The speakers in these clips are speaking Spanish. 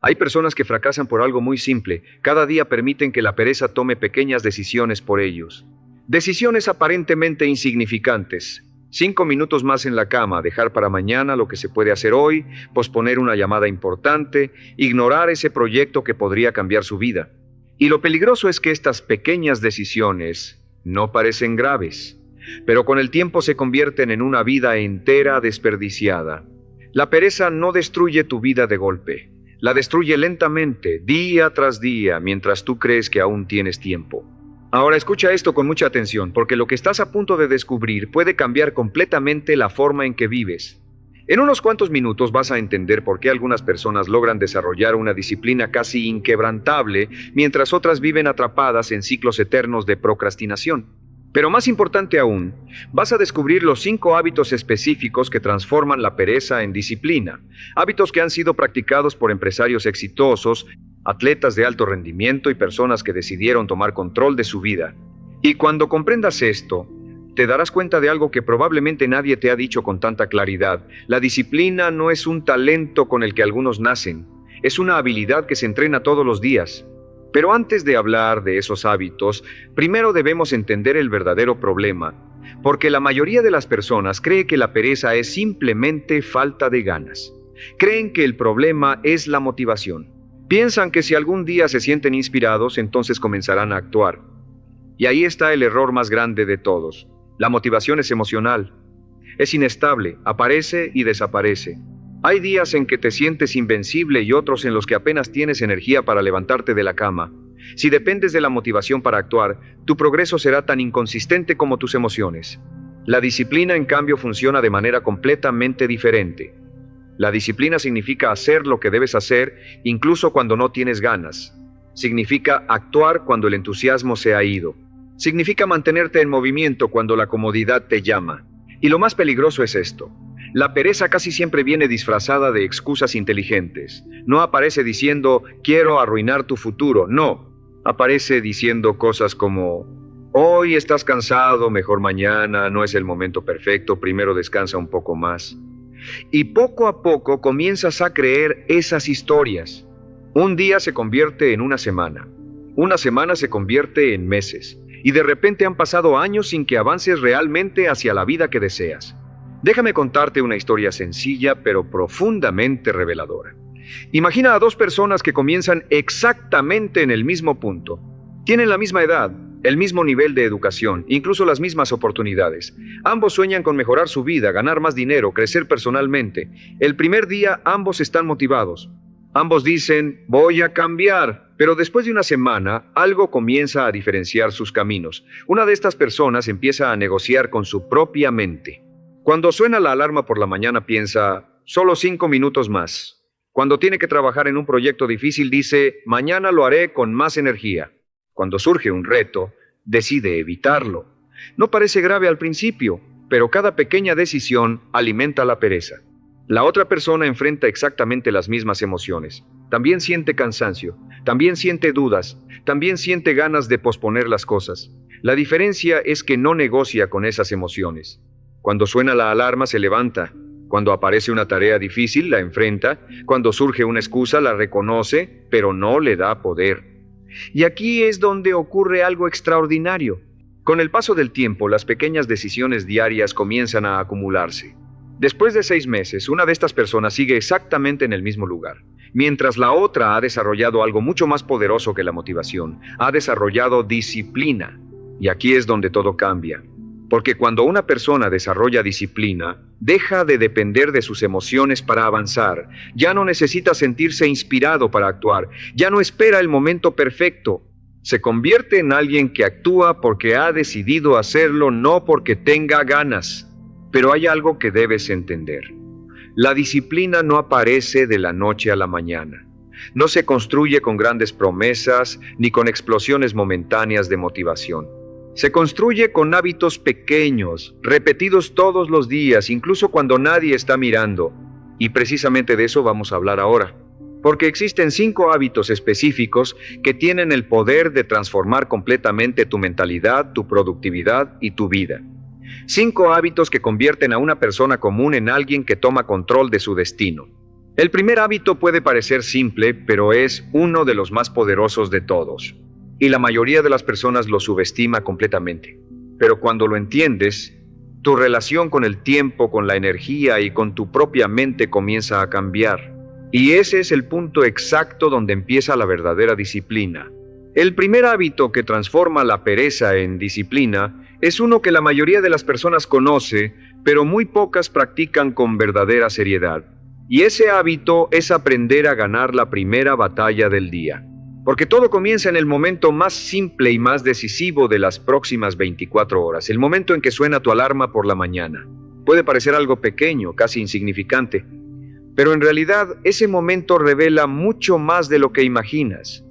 Hay personas que fracasan por algo muy simple. Cada día permiten que la pereza tome pequeñas decisiones por ellos. Decisiones aparentemente insignificantes. 5 minutos más en la cama, dejar para mañana lo que se puede hacer hoy, posponer una llamada importante, ignorar ese proyecto que podría cambiar su vida. Y lo peligroso es que estas pequeñas decisiones no parecen graves, pero con el tiempo se convierten en una vida entera desperdiciada. La pereza no destruye tu vida de golpe. La destruye lentamente, día tras día, mientras tú crees que aún tienes tiempo. Ahora escucha esto con mucha atención, porque lo que estás a punto de descubrir puede cambiar completamente la forma en que vives. En unos cuantos minutos vas a entender por qué algunas personas logran desarrollar una disciplina casi inquebrantable, mientras otras viven atrapadas en ciclos eternos de procrastinación. Pero más importante aún, vas a descubrir los 5 hábitos específicos que transforman la pereza en disciplina. Hábitos que han sido practicados por empresarios exitosos, atletas de alto rendimiento y personas que decidieron tomar control de su vida. Y cuando comprendas esto, te darás cuenta de algo que probablemente nadie te ha dicho con tanta claridad. La disciplina no es un talento con el que algunos nacen, es una habilidad que se entrena todos los días. Pero antes de hablar de esos hábitos, primero debemos entender el verdadero problema, porque la mayoría de las personas cree que la pereza es simplemente falta de ganas. Creen que el problema es la motivación. Piensan que si algún día se sienten inspirados, entonces comenzarán a actuar. Y ahí está el error más grande de todos. La motivación es emocional. Es inestable, aparece y desaparece. Hay días en que te sientes invencible y otros en los que apenas tienes energía para levantarte de la cama. Si dependes de la motivación para actuar, tu progreso será tan inconsistente como tus emociones. La disciplina, en cambio, funciona de manera completamente diferente. La disciplina significa hacer lo que debes hacer, incluso cuando no tienes ganas. Significa actuar cuando el entusiasmo se ha ido. Significa mantenerte en movimiento cuando la comodidad te llama. Y lo más peligroso es esto. La pereza casi siempre viene disfrazada de excusas inteligentes. No aparece diciendo, quiero arruinar tu futuro. No. Aparece diciendo cosas como, hoy estás cansado, mejor mañana, no es el momento perfecto, primero descansa un poco más. Y poco a poco comienzas a creer esas historias. Un día se convierte en una semana se convierte en meses, y de repente han pasado años sin que avances realmente hacia la vida que deseas. Déjame contarte una historia sencilla pero profundamente reveladora. Imagina a 2 personas que comienzan exactamente en el mismo punto. Tienen la misma edad, el mismo nivel de educación, incluso las mismas oportunidades. Ambos sueñan con mejorar su vida, ganar más dinero, crecer personalmente. El primer día ambos están motivados. Ambos dicen, voy a cambiar. Pero después de una semana, algo comienza a diferenciar sus caminos. Una de estas personas empieza a negociar con su propia mente. Cuando suena la alarma por la mañana piensa, solo 5 minutos más. Cuando tiene que trabajar en un proyecto difícil dice, mañana lo haré con más energía. Cuando surge un reto, decide evitarlo. No parece grave al principio, pero cada pequeña decisión alimenta la pereza. La otra persona enfrenta exactamente las mismas emociones. También siente cansancio, también siente dudas, también siente ganas de posponer las cosas. La diferencia es que no negocia con esas emociones. Cuando suena la alarma se levanta. Cuando aparece una tarea difícil la enfrenta. Cuando surge una excusa la reconoce, pero no le da poder. Y aquí es donde ocurre algo extraordinario. Con el paso del tiempo, las pequeñas decisiones diarias comienzan a acumularse. Después de 6 meses, una de estas personas sigue exactamente en el mismo lugar, mientras la otra ha desarrollado algo mucho más poderoso que la motivación, ha desarrollado disciplina. Y aquí es donde todo cambia, porque cuando una persona desarrolla disciplina, deja de depender de sus emociones para avanzar, ya no necesita sentirse inspirado para actuar, ya no espera el momento perfecto, se convierte en alguien que actúa porque ha decidido hacerlo, no porque tenga ganas. Pero hay algo que debes entender. La disciplina no aparece de la noche a la mañana. No se construye con grandes promesas ni con explosiones momentáneas de motivación. Se construye con hábitos pequeños, repetidos todos los días, incluso cuando nadie está mirando. Y precisamente de eso vamos a hablar ahora. Porque existen 5 hábitos específicos que tienen el poder de transformar completamente tu mentalidad, tu productividad y tu vida. 5 hábitos que convierten a una persona común en alguien que toma control de su destino. El primer hábito puede parecer simple, pero es uno de los más poderosos de todos. Y la mayoría de las personas lo subestima completamente. Pero cuando lo entiendes, tu relación con el tiempo, con la energía y con tu propia mente comienza a cambiar. Y ese es el punto exacto donde empieza la verdadera disciplina. El primer hábito que transforma la pereza en disciplina es uno que la mayoría de las personas conoce, pero muy pocas practican con verdadera seriedad. Y ese hábito es aprender a ganar la primera batalla del día. Porque todo comienza en el momento más simple y más decisivo de las próximas 24 horas, el momento en que suena tu alarma por la mañana. Puede parecer algo pequeño, casi insignificante, pero en realidad ese momento revela mucho más de lo que imaginas.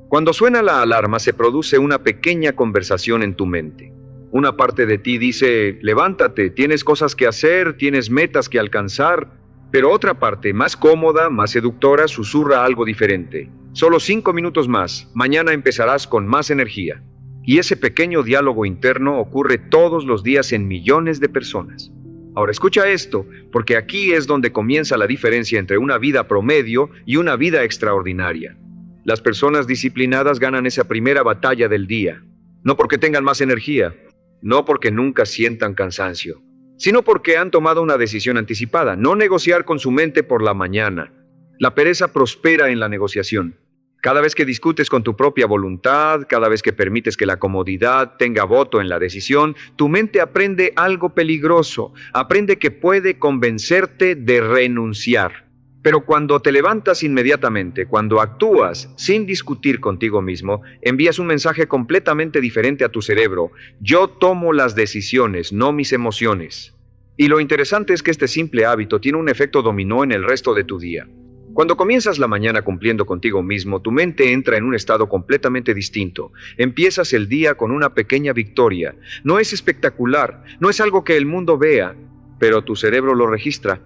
Cuando suena la alarma se produce una pequeña conversación en tu mente. Una parte de ti dice, levántate, tienes cosas que hacer, tienes metas que alcanzar, pero otra parte, más cómoda, más seductora, susurra algo diferente. Solo 5 minutos más, mañana empezarás con más energía. Y ese pequeño diálogo interno ocurre todos los días en millones de personas. Ahora escucha esto, porque aquí es donde comienza la diferencia entre una vida promedio y una vida extraordinaria. Las personas disciplinadas ganan esa primera batalla del día, no porque tengan más energía, no porque nunca sientan cansancio, sino porque han tomado una decisión anticipada, no negociar con su mente por la mañana. La pereza prospera en la negociación. Cada vez que discutes con tu propia voluntad, cada vez que permites que la comodidad tenga voto en la decisión, tu mente aprende algo peligroso, aprende que puede convencerte de renunciar. Pero cuando te levantas inmediatamente, cuando actúas sin discutir contigo mismo, envías un mensaje completamente diferente a tu cerebro. Yo tomo las decisiones, no mis emociones. Y lo interesante es que este simple hábito tiene un efecto dominó en el resto de tu día. Cuando comienzas la mañana cumpliendo contigo mismo, tu mente entra en un estado completamente distinto. Empiezas el día con una pequeña victoria. No es espectacular, no es algo que el mundo vea, pero tu cerebro lo registra.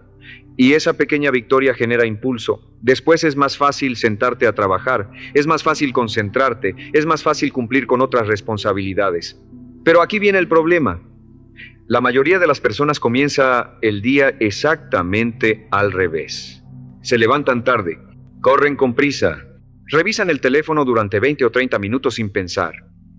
Y esa pequeña victoria genera impulso. Después es más fácil sentarte a trabajar, es más fácil concentrarte, es más fácil cumplir con otras responsabilidades. Pero aquí viene el problema. La mayoría de las personas comienza el día exactamente al revés. Se levantan tarde, corren con prisa, revisan el teléfono durante 20 o 30 minutos sin pensar.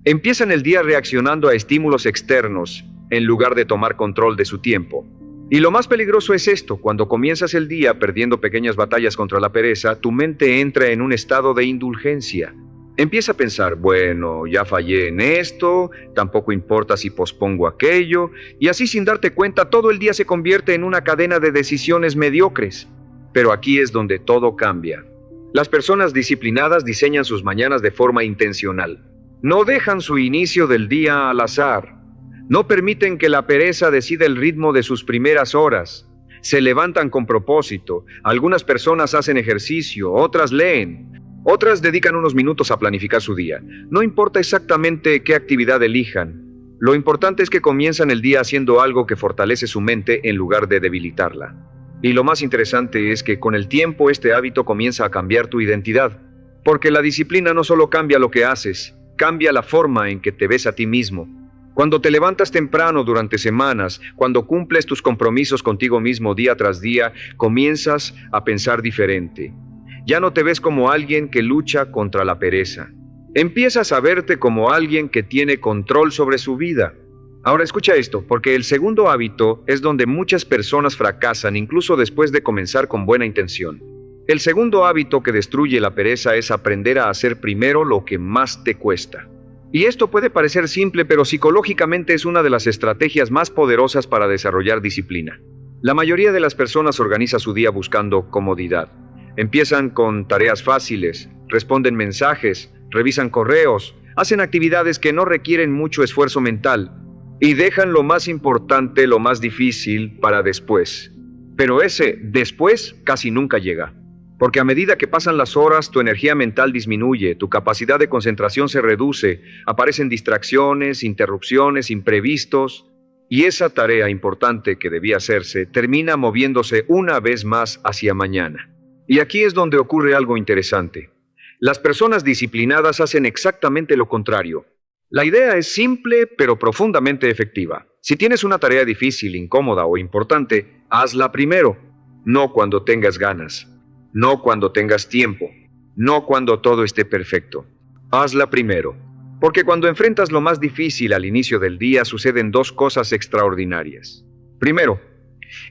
Empiezan el día reaccionando a estímulos externos en lugar de tomar control de su tiempo. Y lo más peligroso es esto, cuando comienzas el día perdiendo pequeñas batallas contra la pereza, tu mente entra en un estado de indulgencia. Empieza a pensar, bueno, ya fallé en esto, tampoco importa si pospongo aquello, y así sin darte cuenta todo el día se convierte en una cadena de decisiones mediocres. Pero aquí es donde todo cambia. Las personas disciplinadas diseñan sus mañanas de forma intencional. No dejan su inicio del día al azar. No permiten que la pereza decida el ritmo de sus primeras horas. Se levantan con propósito. Algunas personas hacen ejercicio, otras leen. Otras dedican unos minutos a planificar su día. No importa exactamente qué actividad elijan. Lo importante es que comienzan el día haciendo algo que fortalece su mente en lugar de debilitarla. Y lo más interesante es que con el tiempo este hábito comienza a cambiar tu identidad. Porque la disciplina no solo cambia lo que haces, cambia la forma en que te ves a ti mismo. Cuando te levantas temprano durante semanas, cuando cumples tus compromisos contigo mismo día tras día, comienzas a pensar diferente. Ya no te ves como alguien que lucha contra la pereza. Empiezas a verte como alguien que tiene control sobre su vida. Ahora escucha esto, porque el segundo hábito es donde muchas personas fracasan incluso después de comenzar con buena intención. El segundo hábito que destruye la pereza es aprender a hacer primero lo que más te cuesta. Y esto puede parecer simple, pero psicológicamente es una de las estrategias más poderosas para desarrollar disciplina. La mayoría de las personas organiza su día buscando comodidad. Empiezan con tareas fáciles, responden mensajes, revisan correos, hacen actividades que no requieren mucho esfuerzo mental y dejan lo más importante, lo más difícil, para después. Pero ese después casi nunca llega. Porque a medida que pasan las horas, tu energía mental disminuye, tu capacidad de concentración se reduce, aparecen distracciones, interrupciones, imprevistos, y esa tarea importante que debía hacerse termina moviéndose una vez más hacia mañana. Y aquí es donde ocurre algo interesante. Las personas disciplinadas hacen exactamente lo contrario. La idea es simple, pero profundamente efectiva. Si tienes una tarea difícil, incómoda o importante, hazla primero, no cuando tengas ganas. no cuando tengas tiempo, no cuando todo esté perfecto. Hazla primero, porque cuando enfrentas lo más difícil al inicio del día suceden dos cosas extraordinarias. Primero,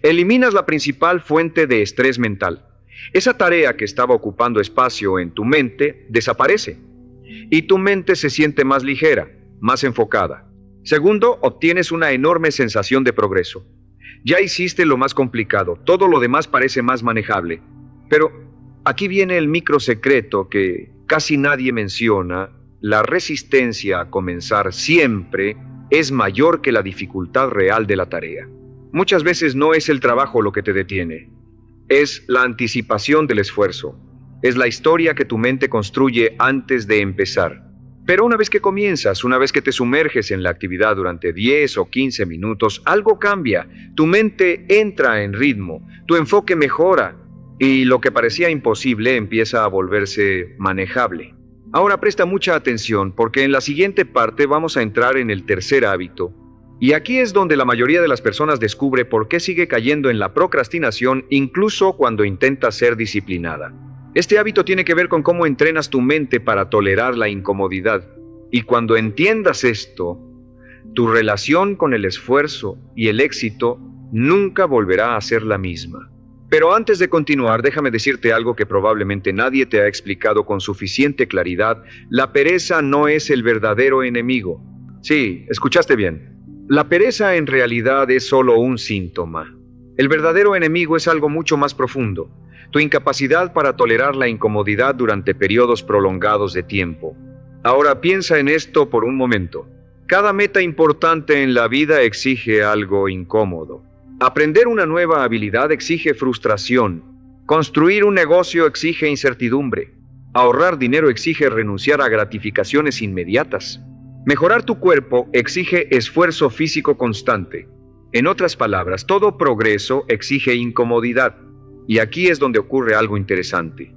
eliminas la principal fuente de estrés mental. Esa tarea que estaba ocupando espacio en tu mente desaparece y tu mente se siente más ligera, más enfocada. Segundo, obtienes una enorme sensación de progreso. Ya hiciste lo más complicado, todo lo demás parece más manejable. Pero aquí viene el micro secreto que casi nadie menciona: la resistencia a comenzar siempre es mayor que la dificultad real de la tarea. Muchas veces no es el trabajo lo que te detiene, es la anticipación del esfuerzo, es la historia que tu mente construye antes de empezar. Pero una vez que comienzas, una vez que te sumerges en la actividad durante 10 o 15 minutos, algo cambia, tu mente entra en ritmo, tu enfoque mejora y lo que parecía imposible empieza a volverse manejable. Ahora presta mucha atención porque en la siguiente parte vamos a entrar en el tercer hábito. Y aquí es donde la mayoría de las personas descubre por qué sigue cayendo en la procrastinación incluso cuando intenta ser disciplinada. Este hábito tiene que ver con cómo entrenas tu mente para tolerar la incomodidad. Y cuando entiendas esto, tu relación con el esfuerzo y el éxito nunca volverá a ser la misma. Pero antes de continuar, déjame decirte algo que probablemente nadie te ha explicado con suficiente claridad. La pereza no es el verdadero enemigo. Sí, escuchaste bien. La pereza en realidad es solo un síntoma. El verdadero enemigo es algo mucho más profundo: tu incapacidad para tolerar la incomodidad durante periodos prolongados de tiempo. Ahora piensa en esto por un momento. Cada meta importante en la vida exige algo incómodo. Aprender una nueva habilidad exige frustración. Construir un negocio exige incertidumbre. Ahorrar dinero exige renunciar a gratificaciones inmediatas. Mejorar tu cuerpo exige esfuerzo físico constante. En otras palabras, todo progreso exige incomodidad. Y aquí es donde ocurre algo interesante.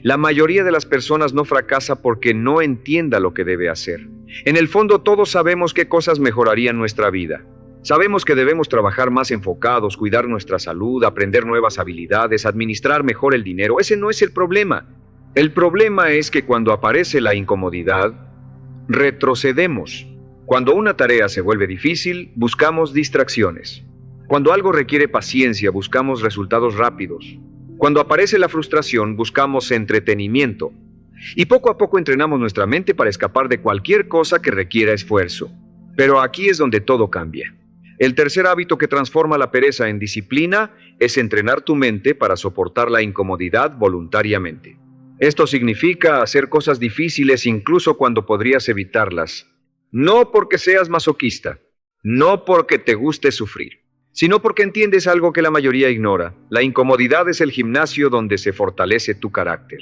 La mayoría de las personas no fracasa porque no entienda lo que debe hacer. En el fondo todos sabemos qué cosas mejorarían nuestra vida. Sabemos que debemos trabajar más enfocados, cuidar nuestra salud, aprender nuevas habilidades, administrar mejor el dinero. Ese no es el problema. El problema es que cuando aparece la incomodidad, retrocedemos. Cuando una tarea se vuelve difícil, buscamos distracciones. Cuando algo requiere paciencia, buscamos resultados rápidos. Cuando aparece la frustración, buscamos entretenimiento. Y poco a poco entrenamos nuestra mente para escapar de cualquier cosa que requiera esfuerzo. Pero aquí es donde todo cambia. El tercer hábito que transforma la pereza en disciplina es entrenar tu mente para soportar la incomodidad voluntariamente. Esto significa hacer cosas difíciles incluso cuando podrías evitarlas. No porque seas masoquista, no porque te guste sufrir, sino porque entiendes algo que la mayoría ignora. La incomodidad es el gimnasio donde se fortalece tu carácter.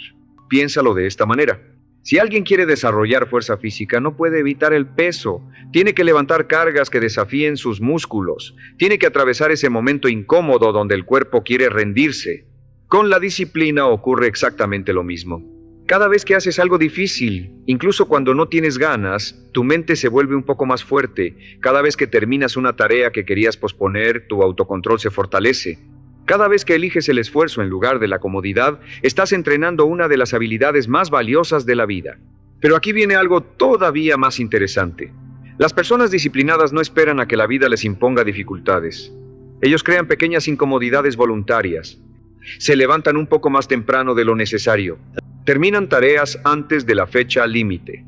Piénsalo de esta manera. Si alguien quiere desarrollar fuerza física, no puede evitar el peso. Tiene que levantar cargas que desafíen sus músculos. Tiene que atravesar ese momento incómodo donde el cuerpo quiere rendirse. Con la disciplina ocurre exactamente lo mismo. Cada vez que haces algo difícil, incluso cuando no tienes ganas, tu mente se vuelve un poco más fuerte. Cada vez que terminas una tarea que querías posponer, tu autocontrol se fortalece. Cada vez que eliges el esfuerzo en lugar de la comodidad, estás entrenando una de las habilidades más valiosas de la vida. Pero aquí viene algo todavía más interesante. Las personas disciplinadas no esperan a que la vida les imponga dificultades. Ellos crean pequeñas incomodidades voluntarias. Se levantan un poco más temprano de lo necesario. Terminan tareas antes de la fecha límite.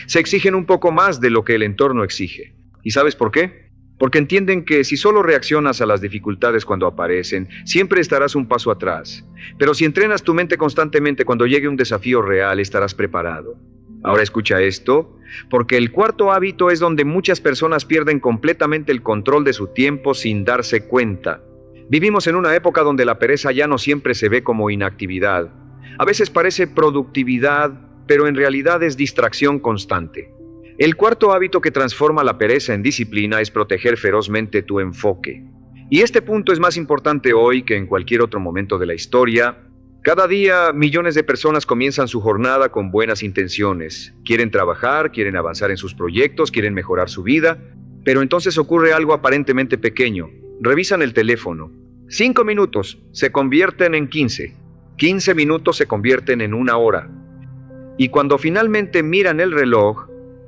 Se exigen un poco más de lo que el entorno exige. ¿Y sabes por qué? Porque entienden que si solo reaccionas a las dificultades cuando aparecen, siempre estarás un paso atrás. Pero si entrenas tu mente constantemente, cuando llegue un desafío real, estarás preparado. Ahora escucha esto, porque el cuarto hábito es donde muchas personas pierden completamente el control de su tiempo sin darse cuenta. Vivimos en una época donde la pereza ya no siempre se ve como inactividad. A veces parece productividad, pero en realidad es distracción constante. El cuarto hábito que transforma la pereza en disciplina es proteger ferozmente tu enfoque. Y este punto es más importante hoy que en cualquier otro momento de la historia. Cada día millones de personas comienzan su jornada con buenas intenciones. Quieren trabajar, quieren avanzar en sus proyectos, quieren mejorar su vida, pero entonces ocurre algo aparentemente pequeño. Revisan el teléfono. 5 minutos se convierten en 15. 15 minutos se convierten en una hora. Y cuando finalmente miran el reloj,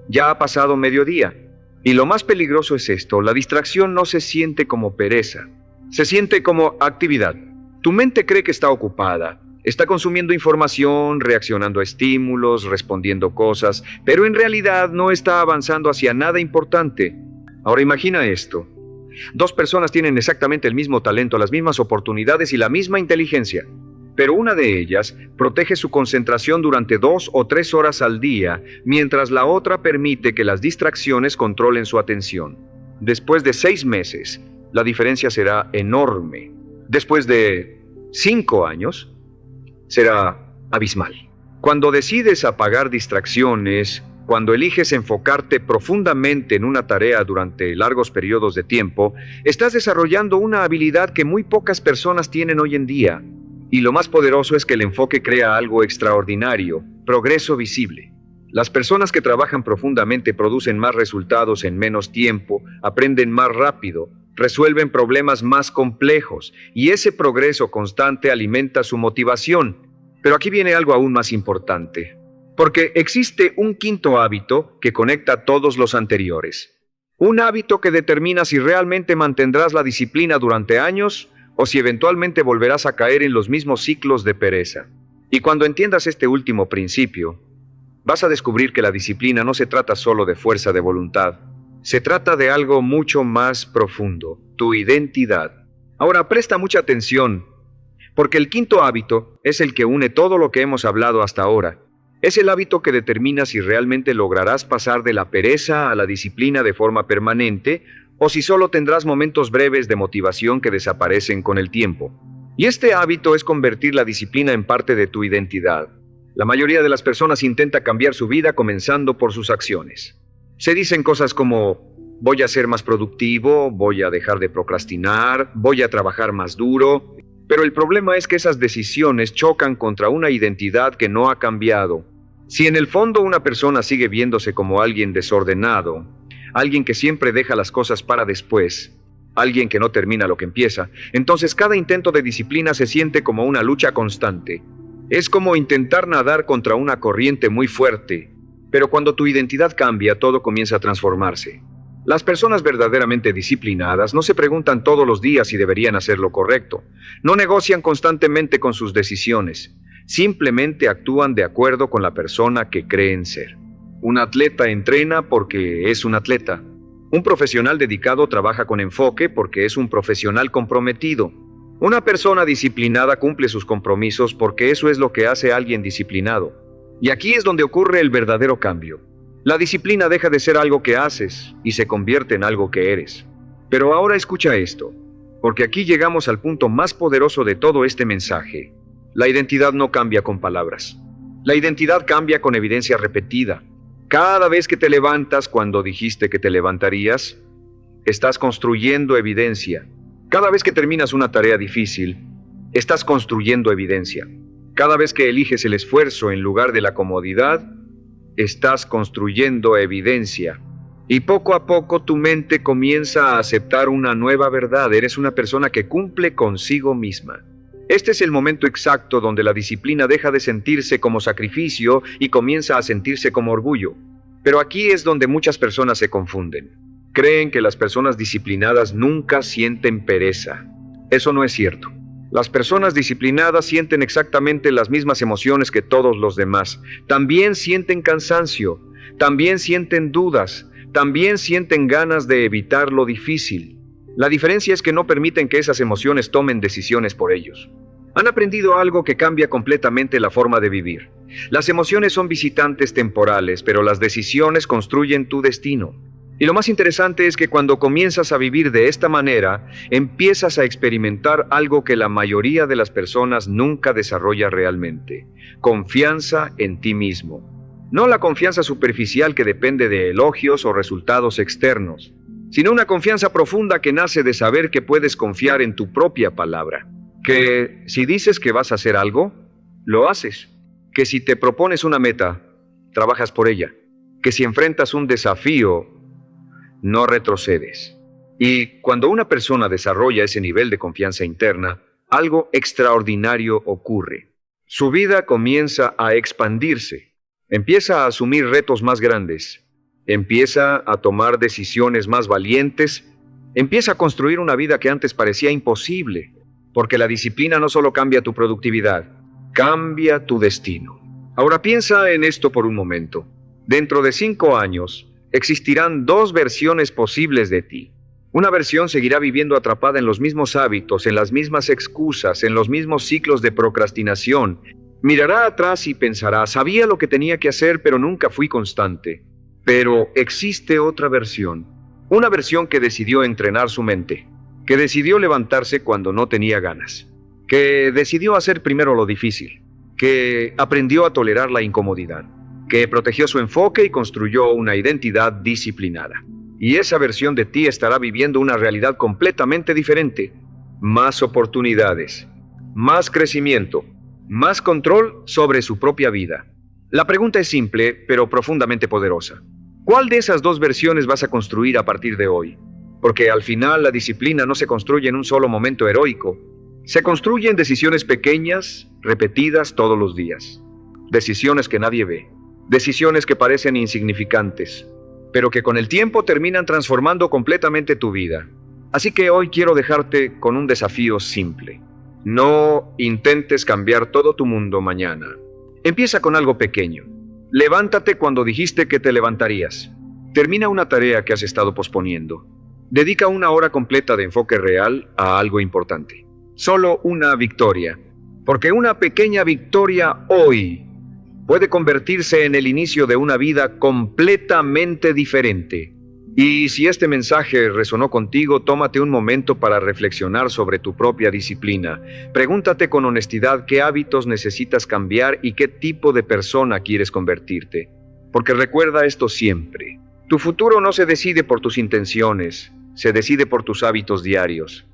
ya ha pasado mediodía. Y lo más peligroso es esto: la distracción no se siente como pereza, se siente como actividad. Tu mente cree que está ocupada, está consumiendo información, reaccionando a estímulos, respondiendo cosas, pero en realidad no está avanzando hacia nada importante. Ahora imagina esto: dos personas tienen exactamente el mismo talento, las mismas oportunidades y la misma inteligencia, pero una de ellas protege su concentración durante 2 o 3 horas al día, mientras la otra permite que las distracciones controlen su atención. Después de 6 meses, la diferencia será enorme. Después de 5 años, será abismal. Cuando decides apagar distracciones, cuando eliges enfocarte profundamente en una tarea durante largos periodos de tiempo, estás desarrollando una habilidad que muy pocas personas tienen hoy en día. Y lo más poderoso es que el enfoque crea algo extraordinario: progreso visible. Las personas que trabajan profundamente producen más resultados en menos tiempo, aprenden más rápido, resuelven problemas más complejos, y ese progreso constante alimenta su motivación. Pero aquí viene algo aún más importante, porque existe un quinto hábito que conecta todos los anteriores. Un hábito que determina si realmente mantendrás la disciplina durante años o si eventualmente volverás a caer en los mismos ciclos de pereza. Y cuando entiendas este último principio, vas a descubrir que la disciplina no se trata solo de fuerza de voluntad. Se trata de algo mucho más profundo: tu identidad. Ahora presta mucha atención, porque el quinto hábito es el que une todo lo que hemos hablado hasta ahora. Es el hábito que determina si realmente lograrás pasar de la pereza a la disciplina de forma permanente, o si solo tendrás momentos breves de motivación que desaparecen con el tiempo. Y este hábito es convertir la disciplina en parte de tu identidad. La mayoría de las personas intenta cambiar su vida comenzando por sus acciones. Se dicen cosas como: voy a ser más productivo, voy a dejar de procrastinar, voy a trabajar más duro. Pero el problema es que esas decisiones chocan contra una identidad que no ha cambiado. Si en el fondo una persona sigue viéndose como alguien desordenado, alguien que siempre deja las cosas para después, alguien que no termina lo que empieza, entonces cada intento de disciplina se siente como una lucha constante. Es como intentar nadar contra una corriente muy fuerte, pero cuando tu identidad cambia, todo comienza a transformarse. Las personas verdaderamente disciplinadas no se preguntan todos los días si deberían hacer lo correcto, no negocian constantemente con sus decisiones, simplemente actúan de acuerdo con la persona que creen ser. Un atleta entrena porque es un atleta. Un profesional dedicado trabaja con enfoque porque es un profesional comprometido. Una persona disciplinada cumple sus compromisos porque eso es lo que hace a alguien disciplinado. Y aquí es donde ocurre el verdadero cambio. La disciplina deja de ser algo que haces y se convierte en algo que eres. Pero ahora escucha esto, porque aquí llegamos al punto más poderoso de todo este mensaje. La identidad no cambia con palabras. La identidad cambia con evidencia repetida. Cada vez que te levantas cuando dijiste que te levantarías, estás construyendo evidencia. Cada vez que terminas una tarea difícil, estás construyendo evidencia. Cada vez que eliges el esfuerzo en lugar de la comodidad, estás construyendo evidencia. Y poco a poco tu mente comienza a aceptar una nueva verdad: eres una persona que cumple consigo misma. Este es el momento exacto donde la disciplina deja de sentirse como sacrificio y comienza a sentirse como orgullo. Pero aquí es donde muchas personas se confunden. Creen que las personas disciplinadas nunca sienten pereza. Eso no es cierto. Las personas disciplinadas sienten exactamente las mismas emociones que todos los demás. También sienten cansancio, también sienten dudas, también sienten ganas de evitar lo difícil. La diferencia es que no permiten que esas emociones tomen decisiones por ellos. Han aprendido algo que cambia completamente la forma de vivir. Las emociones son visitantes temporales, pero las decisiones construyen tu destino. Y lo más interesante es que cuando comienzas a vivir de esta manera, empiezas a experimentar algo que la mayoría de las personas nunca desarrolla realmente: confianza en ti mismo. No la confianza superficial que depende de elogios o resultados externos, sino una confianza profunda que nace de saber que puedes confiar en tu propia palabra. Que si dices que vas a hacer algo, lo haces. Que si te propones una meta, trabajas por ella. Que si enfrentas un desafío, no retrocedes. Y cuando una persona desarrolla ese nivel de confianza interna, algo extraordinario ocurre. Su vida comienza a expandirse, empieza a asumir retos más grandes, empieza a tomar decisiones más valientes, empieza a construir una vida que antes parecía imposible, porque la disciplina no solo cambia tu productividad, cambia tu destino. Ahora piensa en esto por un momento. Dentro de 5 años, existirán 2 versiones posibles de ti. Una versión seguirá viviendo atrapada en los mismos hábitos, en las mismas excusas, en los mismos ciclos de procrastinación. Mirará atrás y pensará, sabía lo que tenía que hacer, pero nunca fui constante. Pero existe otra versión. Una versión que decidió entrenar su mente, que decidió levantarse cuando no tenía ganas, que decidió hacer primero lo difícil, que aprendió a tolerar la incomodidad, que protegió su enfoque y construyó una identidad disciplinada. Y esa versión de ti estará viviendo una realidad completamente diferente. Más oportunidades, más crecimiento, más control sobre su propia vida. La pregunta es simple, pero profundamente poderosa. ¿Cuál de esas 2 versiones vas a construir a partir de hoy? Porque al final la disciplina no se construye en un solo momento heroico. Se construye en decisiones pequeñas, repetidas todos los días. Decisiones que nadie ve. Decisiones que parecen insignificantes, pero que con el tiempo terminan transformando completamente tu vida. Así que hoy quiero dejarte con un desafío simple. No intentes cambiar todo tu mundo mañana. Empieza con algo pequeño. Levántate cuando dijiste que te levantarías. Termina una tarea que has estado posponiendo. Dedica 1 hora completa de enfoque real a algo importante. Solo una victoria. Porque una pequeña victoria hoy puede convertirse en el inicio de una vida completamente diferente. Y si este mensaje resonó contigo, tómate un momento para reflexionar sobre tu propia disciplina. Pregúntate con honestidad qué hábitos necesitas cambiar y qué tipo de persona quieres convertirte. Porque recuerda esto siempre. Tu futuro no se decide por tus intenciones, se decide por tus hábitos diarios.